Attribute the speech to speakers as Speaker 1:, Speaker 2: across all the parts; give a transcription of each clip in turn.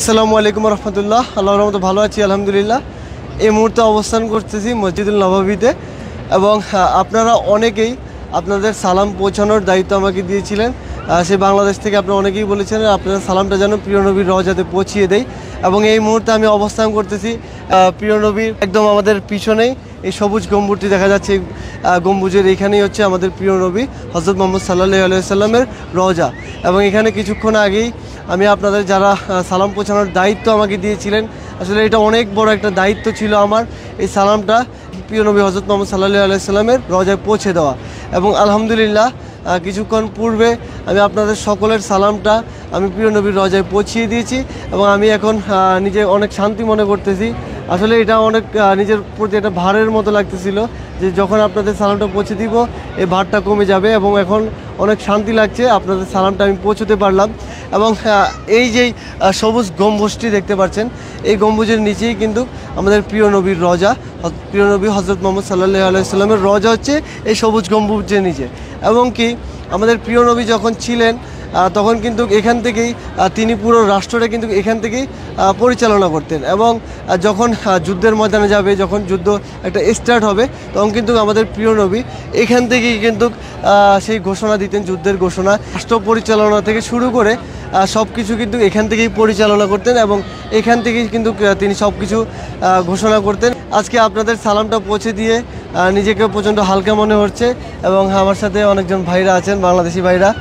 Speaker 1: আসসালামু আলাইকুম রহমতুল্লাহ। আল্লাহর রহমতে ভালো আছি আলহামদুলিল্লাহ। এই মুহূর্তে অবস্থান করতেছি মসজিদুল নববীতে এবং আপনারা অনেকেই আপনাদের সালাম পৌঁছানোর দায়িত্ব আমাকে দিয়েছিলেন। সে বাংলাদেশ থেকে আপনারা অনেকেই বলেছেন আপনারা সালামটা যেন প্রিয় নবীর রওজাতে পৌঁছিয়ে দেয় এবং এই মুহূর্তে আমি অবস্থান করতেছি প্রিয় নবীর একদম আমাদের পিছনেই এই সবুজ গম্বুজটি দেখা যাচ্ছে। গম্বুজের এখানেই হচ্ছে আমাদের প্রিয় নবী হযরত মুহাম্মদ সাল্লাল্লাহু আলাইহি ওয়াসাল্লামের রওজা এবং এখানে কিছুক্ষণ আগেই আমি আপনাদের যারা সালাম পৌঁছানোর দায়িত্ব আমাকে দিয়েছিলেন, আসলে এটা অনেক বড় একটা দায়িত্ব ছিল আমার, এই সালামটা প্রিয় নবী হযরত মুহাম্মদ সাল্লাল্লাহু আলাইহি ওয়াসাল্লামের রওজায় পৌঁছে দেওয়া। এবং আলহামদুলিল্লাহ কিছুক্ষণ পূর্বে আমি আপনাদের সকলের সালামটা আমি প্রিয় নবীর রওজায় পৌঁছিয়ে দিয়েছি এবং আমি এখন নিজে অনেক শান্তি মনে করতেছি। আসলে এটা অনেক নিজের প্রতি একটা ভারের মতো লাগতেছিল যে যখন আপনাদের সালামটা পৌঁছে দিব এই ভারটা কমে যাবে এবং এখন অনেক শান্তি লাগছে আপনাদের সালামটা আমি পৌঁছতে পারলাম। এবং এই যেই সবুজ গম্বুজটি দেখতে পাচ্ছেন এই গম্বুজের নিচেই কিন্তু আমাদের প্রিয় নবীর রওজা, প্রিয় নবী হযরত মুহাম্মদ সাল্লাল্লাহু আলাইহি ওয়াসাল্লামের রওজা হচ্ছে এই সবুজ গম্বুজের নিচে। এবং কি আমাদের প্রিয় নবী যখন ছিলেন তখন কিন্তু এখান থেকেই তিনি পুরো রাষ্ট্রটা কিন্তু এখান থেকেই পরিচালনা করতেন এবং যখন যুদ্ধের ময়দানে যাবে, যখন যুদ্ধ একটা স্টার্ট হবে তখন কিন্তু আমাদের প্রিয় নবী এখান থেকেই কিন্তু সেই ঘোষণা দিতেন, যুদ্ধের ঘোষণা, রাষ্ট্র পরিচালনা থেকে শুরু করে সব কিছু কিন্তু এখান থেকেই পরিচালনা করতেন এবং এখান থেকেই কিন্তু তিনি সব কিছু ঘোষণা করতেন। আজকে আপনাদের সালামটা পৌঁছে দিয়ে নিজেকে প্রচণ্ড হালকা মনে হচ্ছে এবং আমার সাথে অনেকজন ভাইরা আছেন, বাংলাদেশি ভাইরা,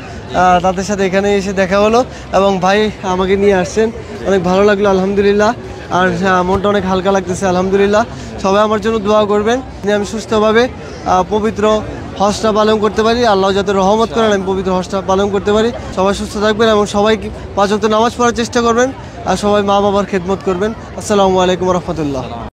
Speaker 1: তাদের সাথে এখানে এসে দেখা হলো এবং ভাই আমাকে নিয়ে আসছেন, অনেক ভালো লাগলো আলহামদুলিল্লাহ। আর মনটা অনেক হালকা লাগতেছে আলহামদুলিল্লাহ। সবাই আমার জন্য দোয়া করবেন আমি সুস্থভাবে পবিত্র হজটা পালন করতে পারি, আল্লাহ যাতে রহমত করেন আমি পবিত্র হজটা পালন করতে পারি। সবাই সুস্থ থাকবেন এবং সবাই 5 ওয়াক্ত নামাজ পড়ার চেষ্টা করবেন আর সবাই মা বাবার খেদমত করবেন। আসসালামু আলাইকুম রহমতুল্লাহ।